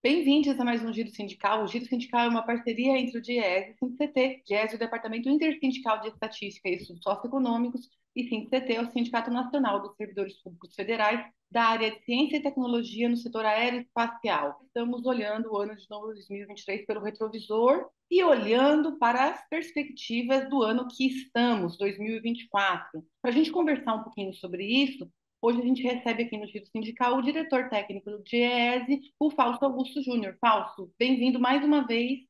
Bem-vindos a mais um Giro Sindical. O Giro Sindical é uma parceria entre o DIEESE e o SINDICT. DIEESE é o Departamento Intersindical de Estatística e Estudos Socioeconômicos e SINDICT é o Sindicato Nacional dos Servidores Públicos Federais da área de Ciência e Tecnologia no setor aeroespacial. Estamos olhando o ano de 2023 pelo retrovisor e olhando para as perspectivas do ano que estamos, 2024. Para a gente conversar um pouquinho sobre isso, hoje a gente recebe aqui no Giro Sindical o diretor técnico do DIEESE, o Fausto Augusto Júnior. Fausto, bem-vindo mais uma vez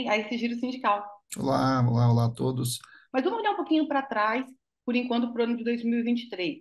a esse Giro Sindical. Olá, olá, olá a todos. Mas vamos olhar um pouquinho para trás, por enquanto, para o ano de 2023.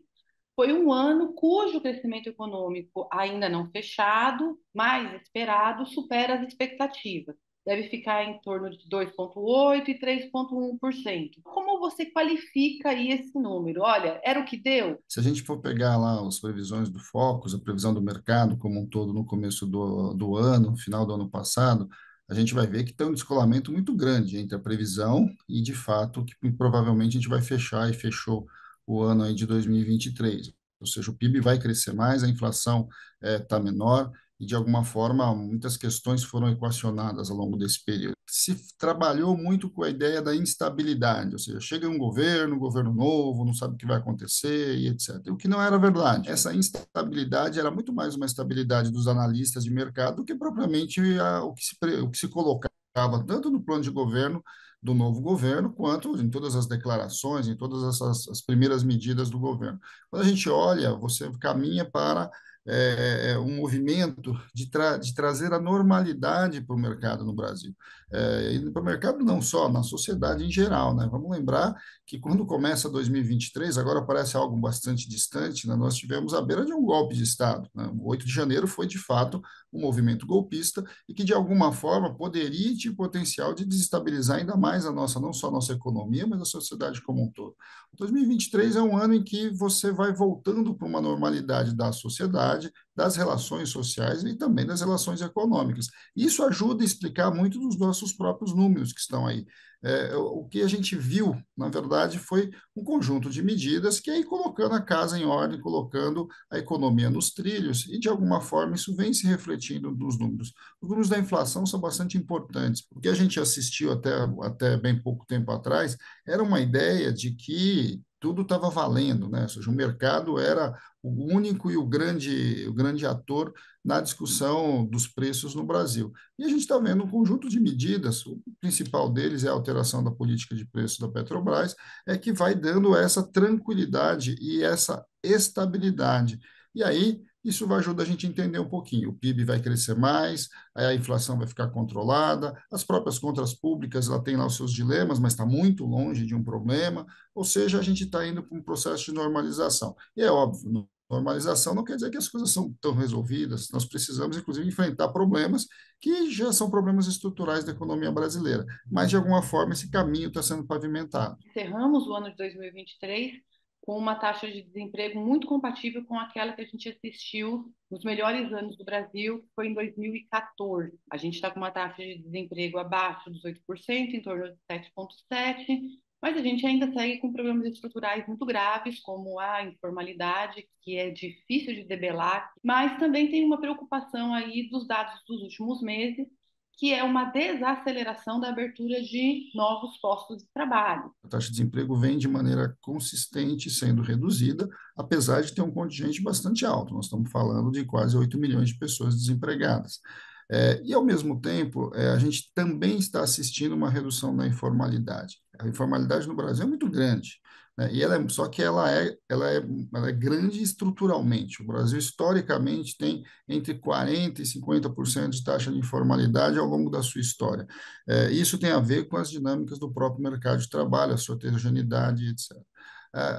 Foi um ano cujo crescimento econômico ainda não fechado, mais esperado, supera as expectativas. Deve ficar em torno de 2,8% e 3,1%. Como você qualifica aí esse número? Olha, era o que deu? Se a gente for pegar lá as previsões do Focus, a previsão do mercado como um todo no começo do ano, no final do ano passado, a gente vai ver que tem um descolamento muito grande entre a previsão e, de fato, que provavelmente a gente vai fechar e fechou o ano aí de 2023. Ou seja, o PIB vai crescer mais, a inflação está menor e, de alguma forma, muitas questões foram equacionadas ao longo desse período. Se trabalhou muito com a ideia da instabilidade, ou seja, chega um governo novo, não sabe o que vai acontecer e etc. O que não era verdade. Essa instabilidade era muito mais uma estabilidade dos analistas de mercado do que propriamente o que se colocava tanto no plano de governo do novo governo, quanto em todas as declarações, em todas as primeiras medidas do governo. Quando a gente olha, você caminha para um movimento de trazer a normalidade para o mercado no Brasil. E para o mercado não só, na sociedade em geral, né? Vamos lembrar que quando começa 2023, agora parece algo bastante distante, né? Nós tivemos à beira de um golpe de Estado, né? O 8 de janeiro foi, de fato, um movimento golpista e que, de alguma forma, poderia ter potencial de desestabilizar ainda mais a nossa, não só a nossa economia, mas a sociedade como um todo. 2023 é um ano em que você vai voltando para uma normalidade da sociedade, das relações sociais e também das relações econômicas. Isso ajuda a explicar muito dos nossos próprios números que estão aí. O que a gente viu, na verdade, foi um conjunto de medidas que aí colocando a casa em ordem, colocando a economia nos trilhos, e de alguma forma isso vem se refletindo nos números. Os números da inflação são bastante importantes, porque a gente assistiu até bem pouco tempo atrás, era uma ideia de que tudo estava valendo, né? Ou seja, o mercado era o único e o grande ator na discussão dos preços no Brasil. E a gente está vendo um conjunto de medidas, o principal deles é a alteração da política de preço da Petrobras, que vai dando essa tranquilidade e essa estabilidade. E aí, isso vai ajudar a gente a entender um pouquinho. O PIB vai crescer mais, a inflação vai ficar controlada, as próprias contas públicas, ela tem lá os seus dilemas, mas está muito longe de um problema, ou seja, a gente está indo para um processo de normalização. E é óbvio, normalização não quer dizer que as coisas são tão resolvidas, nós precisamos, inclusive, enfrentar problemas que já são problemas estruturais da economia brasileira, mas, de alguma forma, esse caminho está sendo pavimentado. Encerramos o ano de 2023 com uma taxa de desemprego muito compatível com aquela que a gente assistiu nos melhores anos do Brasil, que foi em 2014. A gente está com uma taxa de desemprego abaixo dos 8%, em torno de 7,7%, mas a gente ainda segue com problemas estruturais muito graves, como a informalidade, que é difícil de debelar, mas também tem uma preocupação aí dos dados dos últimos meses, que é uma desaceleração da abertura de novos postos de trabalho. A taxa de desemprego vem de maneira consistente sendo reduzida, apesar de ter um contingente bastante alto. Nós estamos falando de quase 8 milhões de pessoas desempregadas. E, ao mesmo tempo, a gente também está assistindo uma redução da informalidade. A informalidade no Brasil é muito grande, né? E só que ela é grande estruturalmente. O Brasil, historicamente, tem entre 40% e 50% de taxa de informalidade ao longo da sua história. Isso tem a ver com as dinâmicas do próprio mercado de trabalho, a sua heterogeneidade, etc.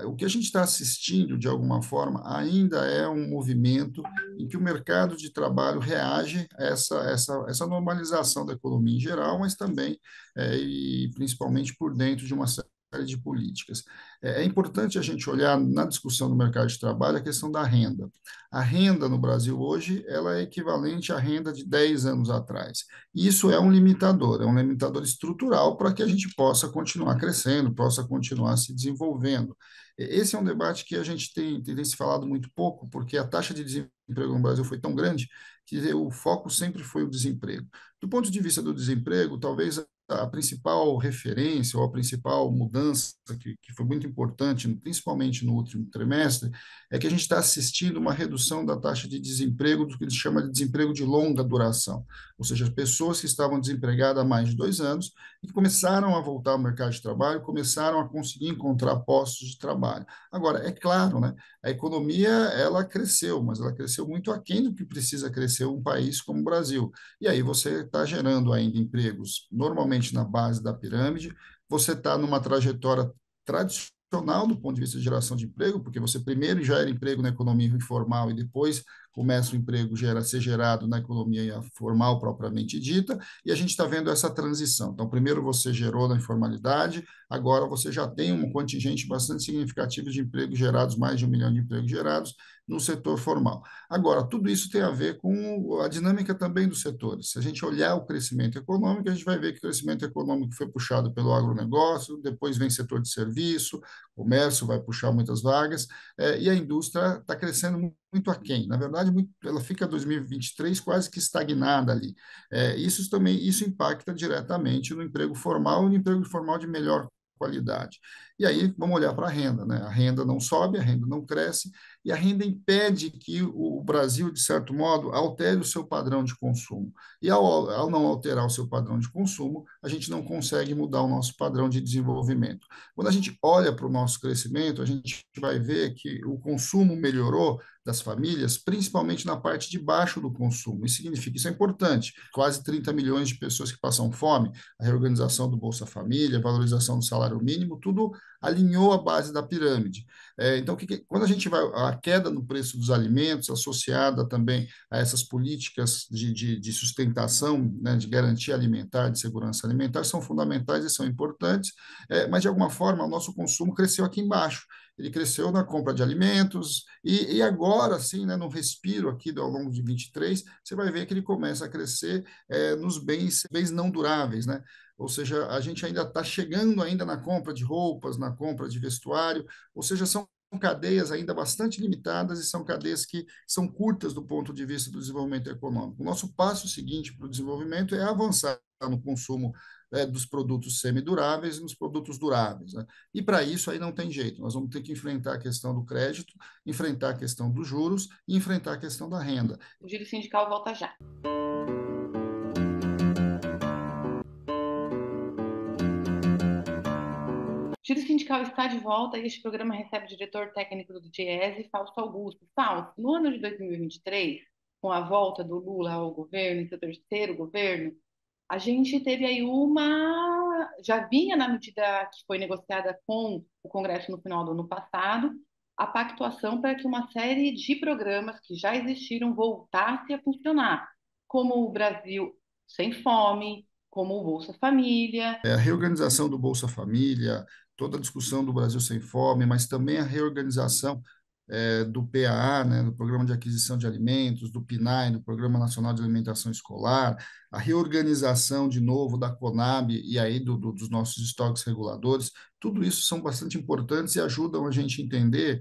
O que a gente está assistindo, de alguma forma, ainda é um movimento em que o mercado de trabalho reage a essa normalização da economia em geral, mas também, e principalmente por dentro de uma série de políticas. É importante a gente olhar na discussão do mercado de trabalho a questão da renda. A renda no Brasil hoje ela é equivalente à renda de 10 anos atrás. Isso é um limitador estrutural para que a gente possa continuar crescendo, possa continuar se desenvolvendo. Esse é um debate que a gente tem se falado muito pouco, porque a taxa de desemprego no Brasil foi tão grande que o foco sempre foi o desemprego. Do ponto de vista do desemprego, talvez a principal referência ou a principal mudança que foi muito importante, principalmente no último trimestre, é que a gente está assistindo uma redução da taxa de desemprego, do que eles chamam de desemprego de longa duração, ou seja, as pessoas que estavam desempregadas há mais de 2 anos e que começaram a voltar ao mercado de trabalho, começaram a conseguir encontrar postos de trabalho. Agora, é claro, né, a economia ela cresceu, mas ela cresceu muito aquém do que precisa crescer um país como o Brasil. E aí você está gerando ainda empregos, normalmente na base da pirâmide, você está numa trajetória tradicional do ponto de vista de geração de emprego, porque você primeiro gera emprego na economia informal e depois começa o emprego a ser gerado na economia formal propriamente dita, e a gente está vendo essa transição. Então, primeiro você gerou na informalidade, agora você já tem um contingente bastante significativo de empregos gerados, mais de 1 milhão de empregos gerados no setor formal. Agora, tudo isso tem a ver com a dinâmica também dos setores. Se a gente olhar o crescimento econômico, a gente vai ver que o crescimento econômico foi puxado pelo agronegócio, depois vem setor de serviço, comércio vai puxar muitas vagas, e a indústria está crescendo muito aquém. Na verdade, ela fica 2023 quase que estagnada ali. Isso impacta diretamente no emprego formal e no emprego formal de melhor qualidade. E aí vamos olhar para a renda, né? A renda não sobe, a renda não cresce, e a renda impede que o Brasil, de certo modo, altere o seu padrão de consumo. E ao não alterar o seu padrão de consumo, a gente não consegue mudar o nosso padrão de desenvolvimento. Quando a gente olha para o nosso crescimento, a gente vai ver que o consumo melhorou das famílias, principalmente na parte de baixo do consumo. Isso significa, isso é importante, quase 30 milhões de pessoas que passam fome, a reorganização do Bolsa Família, a valorização do salário mínimo, tudo alinhou a base da pirâmide. Então, quando a gente vai, a queda no preço dos alimentos, associada também a essas políticas de sustentação, né, de garantia alimentar, de segurança alimentar, são fundamentais e são importantes, mas de alguma forma o nosso consumo cresceu aqui embaixo. Ele cresceu na compra de alimentos, e agora, sim, né, no respiro aqui ao longo de 23, você vai ver que ele começa a crescer nos bens não duráveis, né? Ou seja, a gente ainda está chegando ainda na compra de roupas, na compra de vestuário, ou seja, são cadeias ainda bastante limitadas e são cadeias que são curtas do ponto de vista do desenvolvimento econômico. O nosso passo seguinte para o desenvolvimento é avançar no consumo dos produtos semiduráveis e nos produtos duráveis, né? E para isso aí não tem jeito, nós vamos ter que enfrentar a questão do crédito, enfrentar a questão dos juros e enfrentar a questão da renda. O Giro Sindical volta já. O Giro Sindical está de volta e este programa recebe o diretor técnico do Diese, Fausto Augusto. Fausto, no ano de 2023, com a volta do Lula ao governo, seu terceiro governo, a gente teve aí já vinha na medida que foi negociada com o Congresso no final do ano passado, a pactuação para que uma série de programas que já existiram voltasse a funcionar, como o Brasil Sem Fome, como o Bolsa Família. A reorganização do Bolsa Família, toda a discussão do Brasil Sem Fome, mas também a reorganização do PAA, né, do Programa de Aquisição de Alimentos, do PNAE, do Programa Nacional de Alimentação Escolar, a reorganização de novo da CONAB e aí dos nossos estoques reguladores, tudo isso são bastante importantes e ajudam a gente a entender,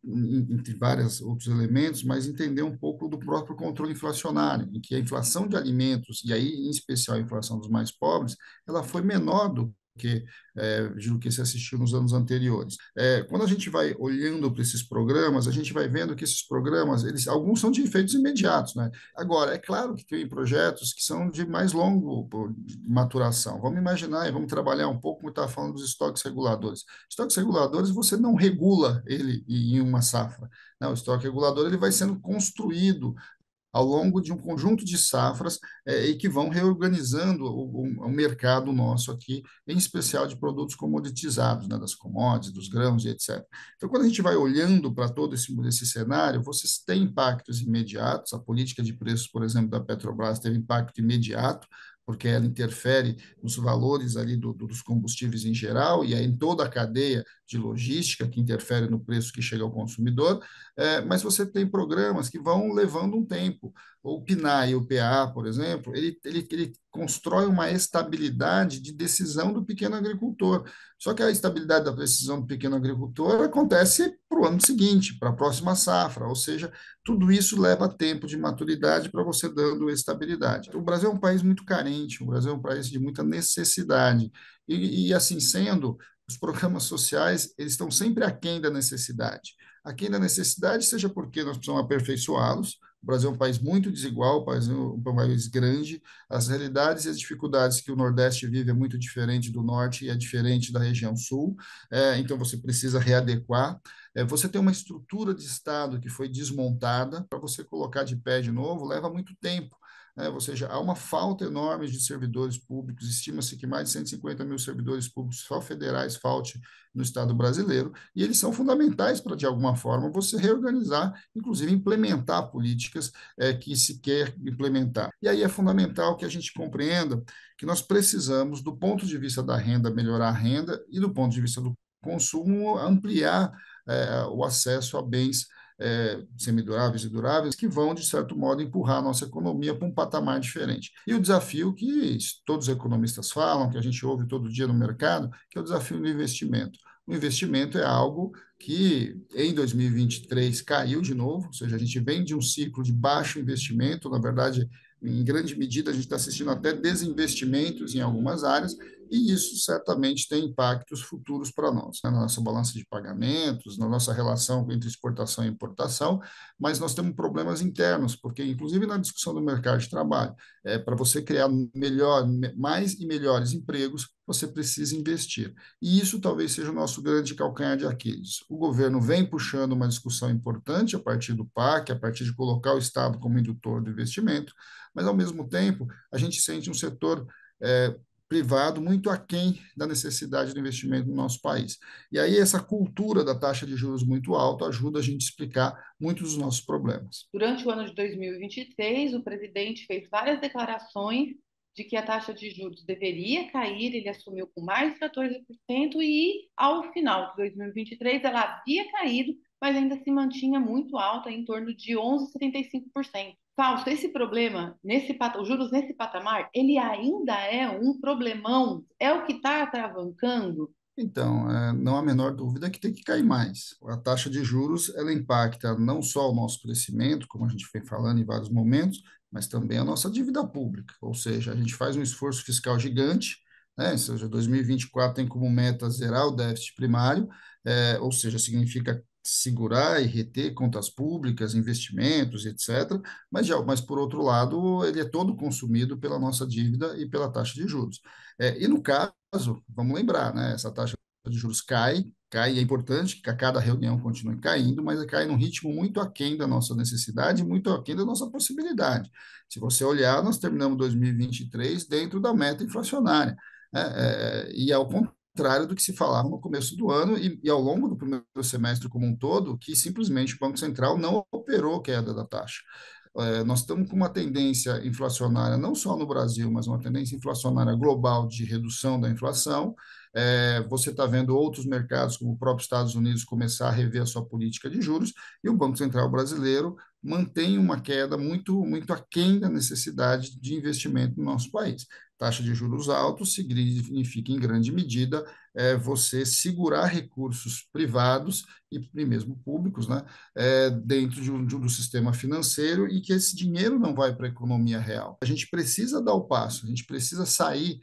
entre vários outros elementos, mas entender um pouco do próprio controle inflacionário, em que a inflação de alimentos, e aí em especial a inflação dos mais pobres, ela foi menor do que se assistiu nos anos anteriores. Quando a gente vai olhando para esses programas, a gente vai vendo que esses programas, alguns são de efeitos imediatos, né? Agora, é claro que tem projetos que são de mais longo maturação. Vamos imaginar e vamos trabalhar um pouco, como estava falando dos estoques reguladores. Estoques reguladores, você não regula ele em uma safra. Não, o estoque regulador ele vai sendo construído ao longo de um conjunto de safras e que vão reorganizando o mercado nosso aqui, em especial de produtos comoditizados, né, das commodities, dos grãos e etc. Então, quando a gente vai olhando para todo esse cenário, vocês têm impactos imediatos. A política de preços, por exemplo, da Petrobras teve impacto imediato, porque ela interfere nos valores ali dos combustíveis em geral, e aí em toda a cadeia de logística que interfere no preço que chega ao consumidor, mas você tem programas que vão levando um tempo, O PNAE e o PA, por exemplo, ele constrói uma estabilidade de decisão do pequeno agricultor. Só que a estabilidade da decisão do pequeno agricultor acontece para o ano seguinte, para a próxima safra, ou seja, tudo isso leva tempo de maturidade para você dando estabilidade. O Brasil é um país muito carente, o Brasil é um país de muita necessidade. E assim sendo, os programas sociais eles estão sempre aquém da necessidade. Aquém da necessidade, seja porque nós precisamos aperfeiçoá-los. O Brasil é um país muito desigual, um país grande. As realidades e as dificuldades que o Nordeste vive é muito diferente do Norte e é diferente da região Sul. Então, você precisa readequar. Você tem uma estrutura de Estado que foi desmontada. Para você colocar de pé de novo, leva muito tempo. Ou seja, há uma falta enorme de servidores públicos. Estima-se que mais de 150 mil servidores públicos só federais falte no Estado brasileiro, e eles são fundamentais para, de alguma forma, você reorganizar, inclusive implementar políticas que se quer implementar. E aí é fundamental que a gente compreenda que nós precisamos, do ponto de vista da renda, melhorar a renda, e do ponto de vista do consumo, ampliar o acesso a bens semiduráveis e duráveis que vão, de certo modo, empurrar a nossa economia para um patamar diferente. E o desafio que todos os economistas falam, que a gente ouve todo dia no mercado, que é o desafio do investimento. O investimento é algo que em 2023 caiu de novo, ou seja, a gente vem de um ciclo de baixo investimento, na verdade, em grande medida, a gente está assistindo até desinvestimentos em algumas áreas, e isso certamente tem impactos futuros para nós, né? Na nossa balança de pagamentos, na nossa relação entre exportação e importação, mas nós temos problemas internos, porque, inclusive, na discussão do mercado de trabalho, para você criar mais e melhores empregos, você precisa investir. E isso talvez seja o nosso grande calcanhar de Aquiles. O governo vem puxando uma discussão importante a partir do PAC, a partir de colocar o Estado como indutor do investimento, mas, ao mesmo tempo, a gente sente um setor privado muito aquém da necessidade do investimento no nosso país. E aí essa cultura da taxa de juros muito alta ajuda a gente a explicar muitos dos nossos problemas. Durante o ano de 2023, o presidente fez várias declarações de que a taxa de juros deveria cair, ele assumiu com mais de 14% e, ao final de 2023, ela havia caído, mas ainda se mantinha muito alta, em torno de 11,75%. Fausto, esse problema, os juros nesse patamar, ele ainda é um problemão? É o que está atravancando? Então, não há a menor dúvida que tem que cair mais. A taxa de juros, ela impacta não só o nosso crescimento, como a gente vem falando em vários momentos, mas também a nossa dívida pública. Ou seja, a gente faz um esforço fiscal gigante, né? Ou seja, 2024 tem como meta zerar o déficit primário, ou seja, significa segurar e reter contas públicas, investimentos, etc. Mas, por outro lado, ele é todo consumido pela nossa dívida e pela taxa de juros. E no caso, vamos lembrar, né? Essa taxa de juros cai, e é importante que a cada reunião continue caindo, mas cai num ritmo muito aquém da nossa necessidade, muito aquém da nossa possibilidade. Se você olhar, nós terminamos 2023 dentro da meta inflacionária, né? E ao contrário do que se falava no começo do ano e ao longo do primeiro semestre como um todo, que simplesmente o Banco Central não operou queda da taxa. Nós estamos com uma tendência inflacionária, não só no Brasil, mas uma tendência inflacionária global de redução da inflação. Você está vendo outros mercados, como o próprio Estados Unidos, começar a rever a sua política de juros, e o Banco Central brasileiro mantém uma queda muito, muito aquém da necessidade de investimento no nosso país. Taxa de juros altos significa, em grande medida, você segurar recursos privados e mesmo públicos, né, dentro do sistema financeiro, e que esse dinheiro não vai para a economia real. A gente precisa dar o passo, a gente precisa sair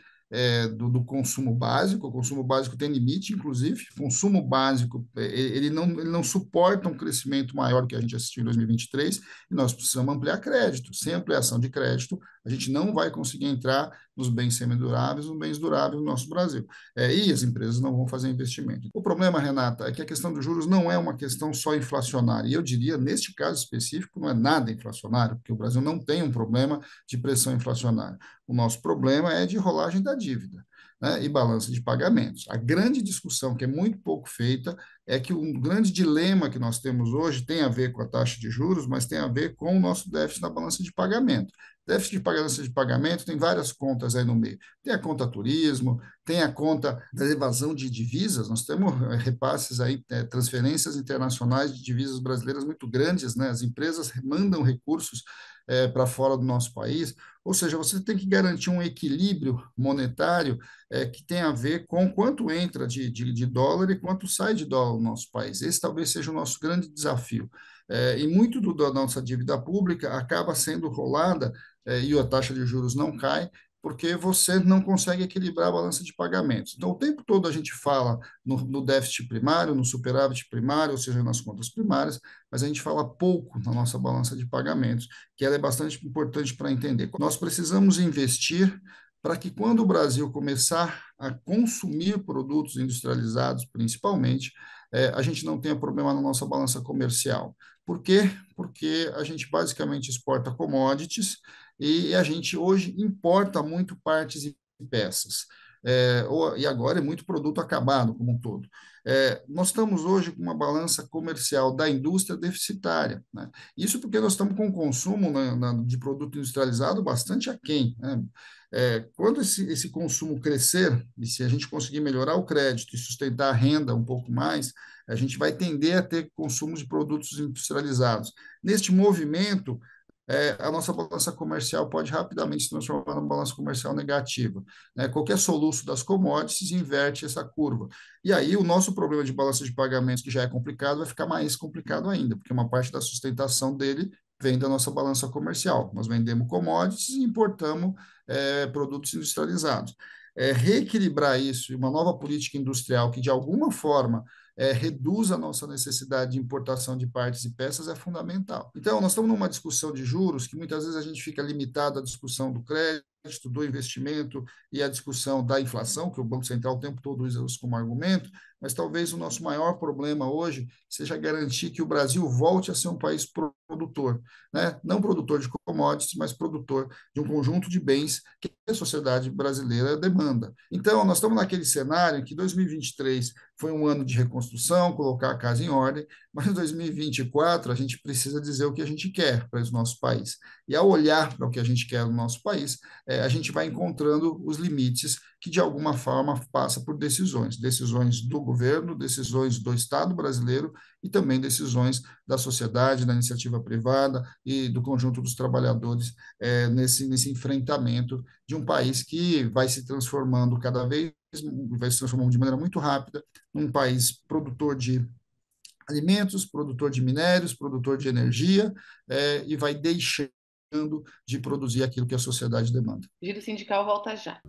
do consumo básico. O consumo básico tem limite, inclusive. O consumo básico ele não suporta um crescimento maior que a gente assistiu em 2023, e nós precisamos ampliar crédito. Sem ampliação de crédito, a gente não vai conseguir entrar nos bens semiduráveis, nos bens duráveis do nosso Brasil. E as empresas não vão fazer investimento. O problema, Renata, é que a questão dos juros não é uma questão só inflacionária. E eu diria, neste caso específico, não é nada inflacionário, porque o Brasil não tem um problema de pressão inflacionária. O nosso problema é de rolagem da dívida, né, e balança de pagamentos. A grande discussão, que é muito pouco feita, é que o grande dilema que nós temos hoje tem a ver com a taxa de juros, mas tem a ver com o nosso déficit na balança de pagamento. Déficit de balança de pagamento tem várias contas aí no meio. Tem a conta turismo, tem a conta da evasão de divisas, nós temos repasses aí, transferências internacionais de divisas brasileiras muito grandes, né? As empresas mandam recursos para fora do nosso país, ou seja, você tem que garantir um equilíbrio monetário que tem a ver com quanto entra de dólar e quanto sai de dólar no nosso país. Esse talvez seja o nosso grande desafio. E muito da nossa dívida pública acaba sendo rolada e a taxa de juros não cai, porque você não consegue equilibrar a balança de pagamentos. Então, o tempo todo a gente fala no déficit primário, no superávit primário, ou seja, nas contas primárias, mas a gente fala pouco na nossa balança de pagamentos, que ela é bastante importante para entender. Nós precisamos investir para que, quando o Brasil começar a consumir produtos industrializados, principalmente, a gente não tenha problema na nossa balança comercial. Por quê? Porque a gente basicamente exporta commodities e a gente hoje importa muito partes e peças. E agora é muito produto acabado como um todo. Nós estamos hoje com uma balança comercial da indústria deficitária, né? Isso porque nós estamos com um consumo de produto industrializado bastante aquém, né? Quando esse consumo crescer, e se a gente conseguir melhorar o crédito e sustentar a renda um pouco mais, a gente vai tender a ter consumo de produtos industrializados. Neste movimento, a nossa balança comercial pode rapidamente se transformar numa balança comercial negativa, né? Qualquer soluço das commodities inverte essa curva. E aí o nosso problema de balança de pagamentos, que já é complicado, vai ficar mais complicado ainda, porque uma parte da sustentação dele vem da nossa balança comercial. Nós vendemos commodities e importamos produtos industrializados. Reequilibrar isso e uma nova política industrial que, de alguma forma, reduz a nossa necessidade de importação de partes e peças é fundamental. Então, nós estamos numa discussão de juros que muitas vezes a gente fica limitado à discussão do crédito, do investimento e à discussão da inflação, que o Banco Central o tempo todo usa isso como argumento, mas talvez o nosso maior problema hoje seja garantir que o Brasil volte a ser um país produtor, né? Não produtor de commodities, mas produtor de um conjunto de bens que a sociedade brasileira demanda. Então, nós estamos naquele cenário em que 2023 foi um ano de reconstrução, colocar a casa em ordem, mas em 2024 a gente precisa dizer o que a gente quer para o nosso país. E ao olhar para o que a gente quer no nosso país, a gente vai encontrando os limites que, de alguma forma, passa por decisões do governo, decisões do Estado brasileiro e também decisões da sociedade, da iniciativa privada e do conjunto dos trabalhadores nesse enfrentamento de um país que vai se transformando cada vez, vai se transformando de maneira muito rápida num país produtor de alimentos, produtor de minérios, produtor de energia, e vai deixando de produzir aquilo que a sociedade demanda. Giro sindical volta já.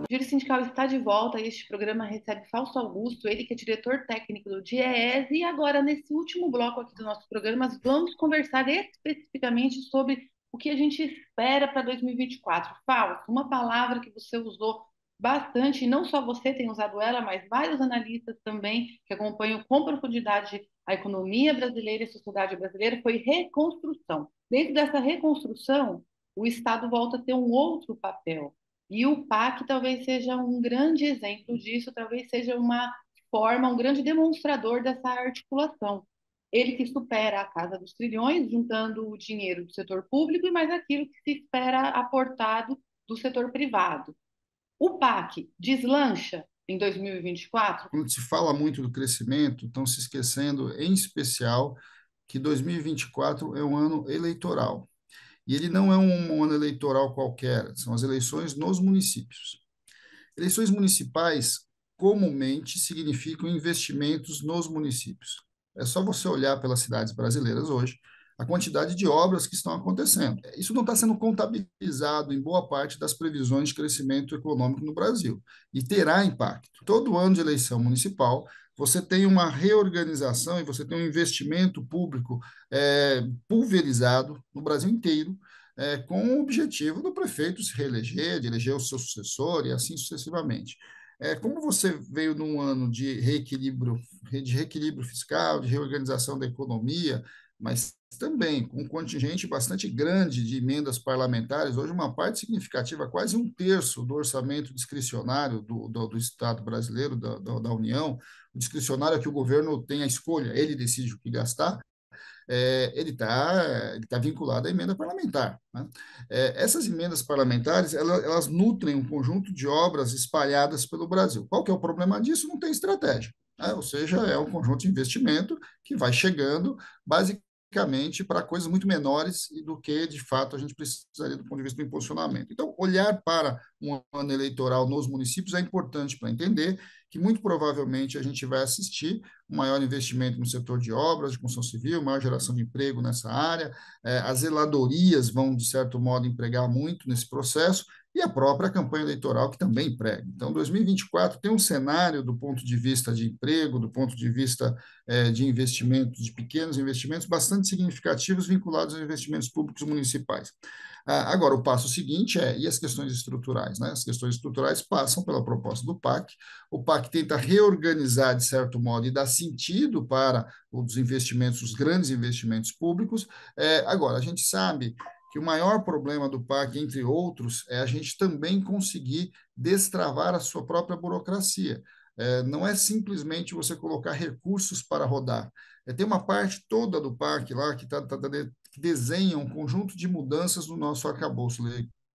O Giro Sindical está de volta e este programa recebe Fausto Augusto, ele que é diretor técnico do DIEESE, e agora, nesse último bloco aqui do nosso programa, vamos conversar especificamente sobre o que a gente espera para 2024. Fausto, uma palavra que você usou bastante, e não só você tem usado ela, mas vários analistas também que acompanham com profundidade a economia brasileira e a sociedade brasileira, foi reconstrução. Dentro dessa reconstrução, o Estado volta a ter um outro papel. E o PAC talvez seja um grande exemplo disso, talvez seja uma forma, um grande demonstrador dessa articulação. Ele que supera a casa dos trilhões, juntando o dinheiro do setor público e mais aquilo que se espera aportado do setor privado. O PAC deslancha em 2024? Quando se fala muito do crescimento, estão se esquecendo, em especial, que 2024 é um ano eleitoral. E ele não é um ano eleitoral qualquer, são as eleições nos municípios. Eleições municipais comumente significam investimentos nos municípios. É só você olhar pelas cidades brasileiras hoje, a quantidade de obras que estão acontecendo. Isso não está sendo contabilizado em boa parte das previsões de crescimento econômico no Brasil, e terá impacto. Todo ano de eleição municipal, você tem uma reorganização e você tem um investimento público pulverizado no Brasil inteiro, com o objetivo do prefeito se reeleger, de eleger o seu sucessor e assim sucessivamente. Como você veio num ano de reequilíbrio fiscal, de reorganização da economia, mas também com um contingente bastante grande de emendas parlamentares, hoje uma parte significativa, quase um terço do orçamento discricionário do Estado brasileiro, da União, o discricionário é que o governo tem a escolha, ele decide o que gastar. ele tá vinculado à emenda parlamentar, né? Essas emendas parlamentares, elas nutrem um conjunto de obras espalhadas pelo Brasil. Qual que é o problema disso? Não tem estratégia. Né? Ou seja, é um conjunto de investimento que vai chegando, basicamente, para coisas muito menores do que, de fato, a gente precisaria do ponto de vista do impulsionamento. Então, olhar para um ano eleitoral nos municípios é importante para entender que, muito provavelmente, a gente vai assistir um maior investimento no setor de obras, de construção civil, maior geração de emprego nessa área, as zeladorias vão, de certo modo, empregar muito nesse processo, e a própria campanha eleitoral, que também emprega. Então, 2024 tem um cenário do ponto de vista de emprego, do ponto de vista de investimentos, de pequenos investimentos, bastante significativos vinculados a investimentos públicos municipais. Agora, o passo seguinte e as questões estruturais, né? As questões estruturais passam pela proposta do PAC. O PAC tenta reorganizar, de certo modo, e dar sentido para os investimentos, os grandes investimentos públicos. Agora, a gente sabe que o maior problema do PAC, entre outros, é a gente também conseguir destravar a sua própria burocracia. Não é simplesmente você colocar recursos para rodar. Tem uma parte toda do PAC lá que desenha um conjunto de mudanças no nosso arcabouço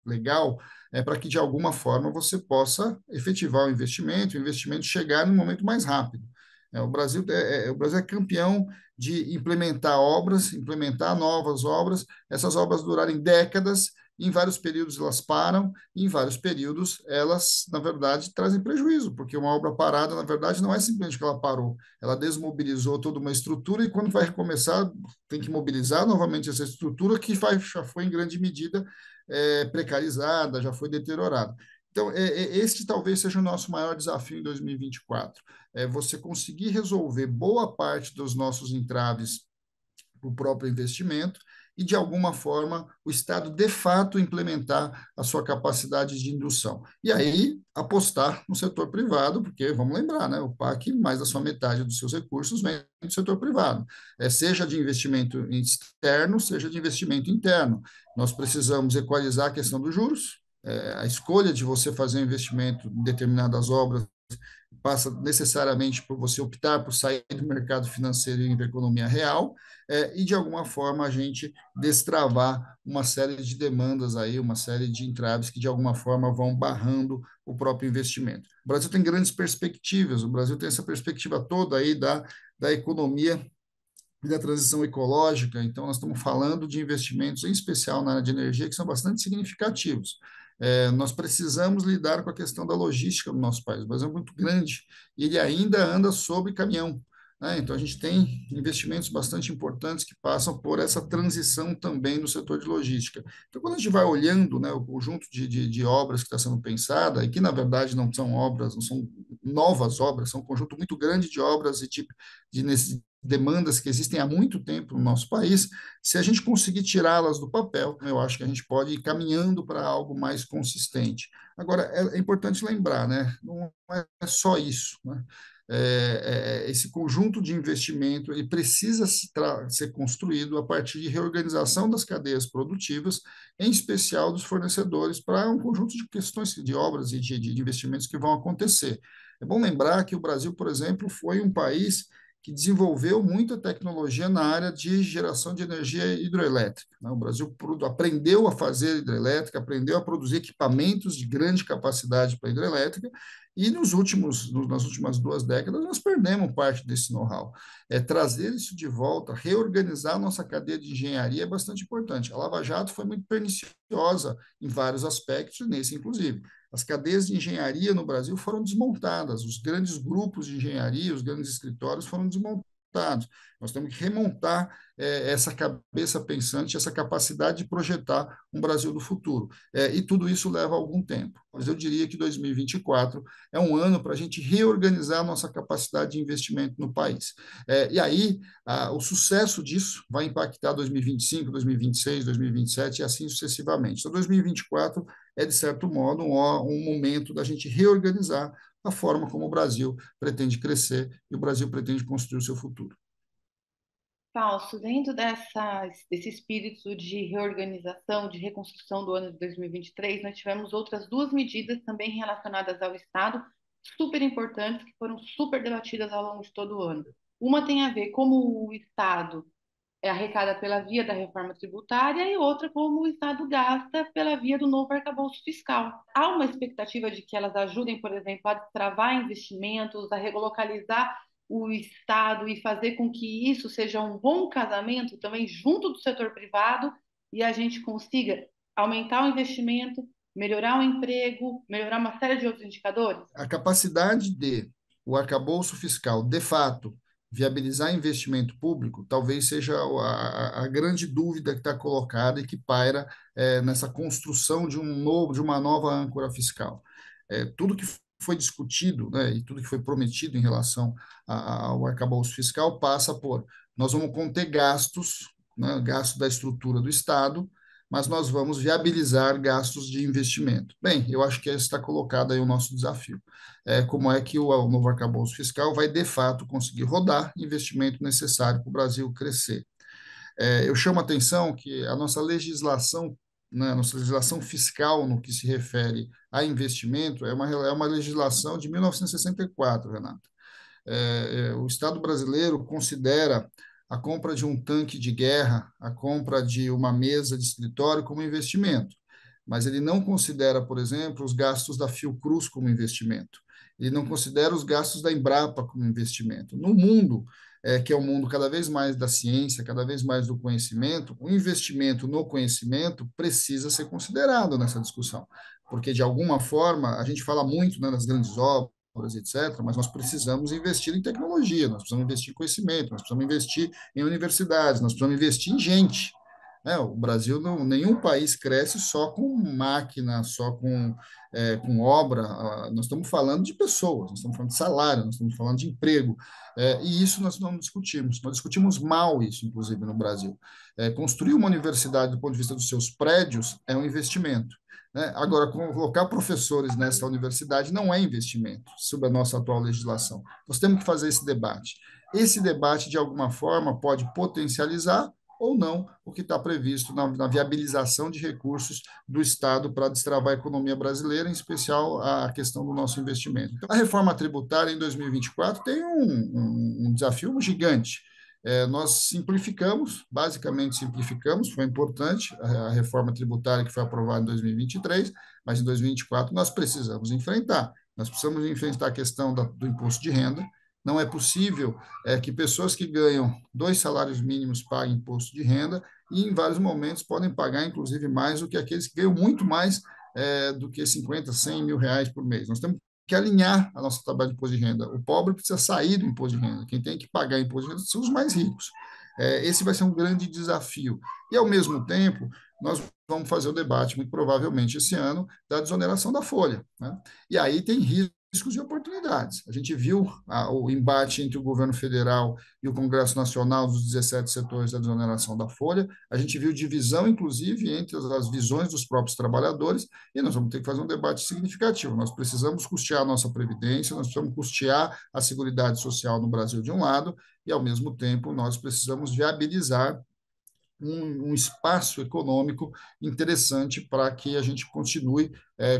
legal, para que, de alguma forma, você possa efetivar o investimento chegar no momento mais rápido. O Brasil é campeão de implementar obras, implementar novas obras, essas obras durarem décadas, em vários períodos elas param, e em vários períodos elas, na verdade, trazem prejuízo, porque uma obra parada, na verdade, não é simplesmente que ela parou, ela desmobilizou toda uma estrutura e quando vai recomeçar, tem que mobilizar novamente essa estrutura que já foi em grande medida precarizada, já foi deteriorada. Então, este talvez seja o nosso maior desafio em 2024, você conseguir resolver boa parte dos nossos entraves para o próprio investimento e, de alguma forma, o Estado, de fato, implementar a sua capacidade de indução. E aí, apostar no setor privado, porque, vamos lembrar, né, o PAC, mais da sua metade dos seus recursos vem do setor privado, seja de investimento externo, seja de investimento interno. Nós precisamos equalizar a questão dos juros, a escolha de você fazer um investimento em determinadas obras passa necessariamente por você optar por sair do mercado financeiro e ir para a economia real, e de alguma forma a gente destravar uma série de demandas aí, uma série de entraves que de alguma forma vão barrando o próprio investimento. O Brasil tem grandes perspectivas, o Brasil tem essa perspectiva toda aí da economia e da transição ecológica, então nós estamos falando de investimentos, em especial na área de energia, que são bastante significativos. Nós precisamos lidar com a questão da logística no nosso país. O Brasil é muito grande e ele ainda anda sobre caminhão, né? Então, a gente tem investimentos bastante importantes que passam por essa transição também no setor de logística. Então, quando a gente vai olhando, né, o conjunto de obras que está sendo pensada, e que, na verdade, não são obras, não são novas obras, são um conjunto muito grande de obras e demandas que existem há muito tempo no nosso país, se a gente conseguir tirá-las do papel, eu acho que a gente pode ir caminhando para algo mais consistente. Agora, é importante lembrar, né? Não é só isso, né? Esse conjunto de investimento ele precisa ser construído a partir de reorganização das cadeias produtivas, em especial dos fornecedores, para um conjunto de questões de obras e de investimentos que vão acontecer. É bom lembrar que o Brasil, por exemplo, foi um país que desenvolveu muita tecnologia na área de geração de energia hidroelétrica, né? O Brasil aprendeu a fazer hidrelétrica, aprendeu a produzir equipamentos de grande capacidade para hidrelétrica, e nas últimas 2 décadas, nós perdemos parte desse know-how. Trazer isso de volta, reorganizar a nossa cadeia de engenharia é bastante importante. A Lava Jato foi muito perniciosa em vários aspectos, nesse inclusive. As cadeias de engenharia no Brasil foram desmontadas, os grandes grupos de engenharia, os grandes escritórios foram desmontados. Nós temos que remontar essa cabeça pensante, essa capacidade de projetar um Brasil do futuro. E tudo isso leva algum tempo. Mas eu diria que 2024 é um ano para a gente reorganizar a nossa capacidade de investimento no país. E aí, o sucesso disso vai impactar 2025, 2026, 2027 e assim sucessivamente. Então, 2024 de certo modo, um momento da gente reorganizar a forma como o Brasil pretende crescer e o Brasil pretende construir o seu futuro. Fausto, dentro desse espírito de reorganização, de reconstrução do ano de 2023, nós tivemos outras duas medidas também relacionadas ao Estado, super importantes, que foram super debatidas ao longo de todo o ano. Uma tem a ver como o Estado arrecada pela via da reforma tributária e outra como o Estado gasta pela via do novo arcabouço fiscal. Há uma expectativa de que elas ajudem, por exemplo, a destravar investimentos, a relocalizar o Estado e fazer com que isso seja um bom casamento também junto do setor privado e a gente consiga aumentar o investimento, melhorar o emprego, melhorar uma série de outros indicadores? A capacidade de o arcabouço fiscal, de fato, viabilizar investimento público, talvez seja a grande dúvida que está colocada e que paira nessa construção de uma nova âncora fiscal. Tudo que foi discutido, né, e tudo que foi prometido em relação ao arcabouço fiscal passa por nós vamos conter gastos, né, gastos da estrutura do Estado, mas nós vamos viabilizar gastos de investimento. Bem, eu acho que está colocado aí o nosso desafio. Como é que o novo arcabouço fiscal vai, de fato, conseguir rodar investimento necessário para o Brasil crescer. Eu chamo a atenção que a nossa legislação, né, a nossa legislação fiscal no que se refere a investimento é uma legislação de 1964, Renato. O Estado brasileiro considera a compra de um tanque de guerra, a compra de uma mesa de escritório como investimento, mas ele não considera, por exemplo, os gastos da Fiocruz como investimento. Ele não considera os gastos da Embrapa como investimento. No mundo, que é um mundo cada vez mais da ciência, cada vez mais do conhecimento, o investimento no conhecimento precisa ser considerado nessa discussão, porque de alguma forma a gente fala muito, né, nas grandes obras, etc., mas nós precisamos investir em tecnologia, nós precisamos investir em conhecimento, nós precisamos investir em universidades, nós precisamos investir em gente. O Brasil, não, nenhum país cresce só com máquina, só com obra. Nós estamos falando de pessoas, nós estamos falando de salário, nós estamos falando de emprego. E isso nós não discutimos. Nós discutimos mal isso, inclusive, no Brasil. Construir uma universidade do ponto de vista dos seus prédios é um investimento. Né? Agora, colocar professores nessa universidade não é investimento, sob a nossa atual legislação. Nós temos que fazer esse debate. Esse debate, de alguma forma, pode potencializar ou não o que está previsto na viabilização de recursos do Estado para destravar a economia brasileira, em especial a questão do nosso investimento. Então, a reforma tributária em 2024 tem um desafio gigante. Nós simplificamos, basicamente simplificamos, foi importante a reforma tributária que foi aprovada em 2023, mas em 2024 nós precisamos enfrentar. Nós precisamos enfrentar a questão do imposto de renda. Não é possível que pessoas que ganham 2 salários mínimos paguem imposto de renda e, em vários momentos, podem pagar, inclusive, mais do que aqueles que ganham muito mais do que 50, 100 mil reais por mês. Nós temos que alinhar a nossa tabela de imposto de renda. O pobre precisa sair do imposto de renda. Quem tem que pagar imposto de renda são os mais ricos. Esse vai ser um grande desafio. E, ao mesmo tempo, nós vamos fazer o debate, muito provavelmente esse ano, da desoneração da folha. Né? E aí tem riscos e oportunidades. A gente viu o embate entre o governo federal e o Congresso Nacional dos 17 setores da desoneração da folha. A gente viu divisão, inclusive, entre as visões dos próprios trabalhadores, e nós vamos ter que fazer um debate significativo. Nós precisamos custear a nossa previdência, nós precisamos custear a Seguridade Social no Brasil de um lado, e, ao mesmo tempo, nós precisamos viabilizar um espaço econômico interessante para que a gente continue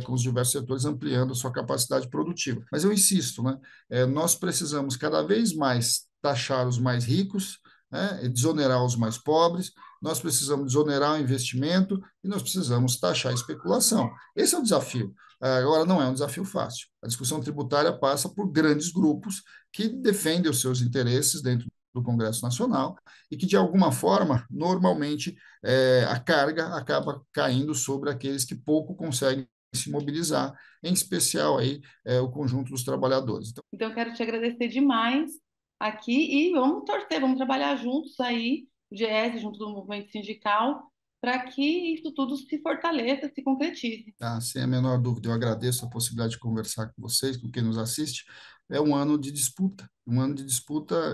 com os diversos setores ampliando a sua capacidade produtiva. Mas eu insisto, né, nós precisamos cada vez mais taxar os mais ricos, né, e desonerar os mais pobres, nós precisamos desonerar o investimento e nós precisamos taxar a especulação. Esse é o desafio. Agora, não é um desafio fácil. A discussão tributária passa por grandes grupos que defendem os seus interesses dentro do Congresso Nacional e que, de alguma forma, normalmente, a carga acaba caindo sobre aqueles que pouco conseguem se mobilizar, em especial aí, o conjunto dos trabalhadores. Então, eu quero te agradecer demais aqui e vamos torcer, vamos trabalhar juntos aí, o GS, junto do movimento sindical, para que isso tudo se fortaleça, se concretize. Sem a menor dúvida, eu agradeço a possibilidade de conversar com vocês, com quem nos assiste. É um ano de disputa,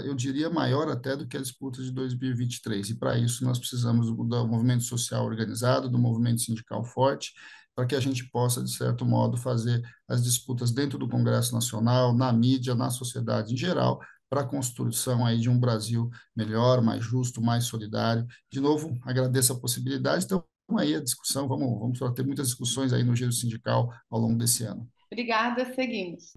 eu diria, maior até do que a disputa de 2023. E, para isso, nós precisamos do movimento social organizado, do movimento sindical forte, para que a gente possa, de certo modo, fazer as disputas dentro do Congresso Nacional, na mídia, na sociedade em geral, para a construção aí de um Brasil melhor, mais justo, mais solidário. De novo, agradeço a possibilidade. Então, aí a discussão, vamos ter muitas discussões aí no giro sindical ao longo desse ano. Obrigada, seguimos.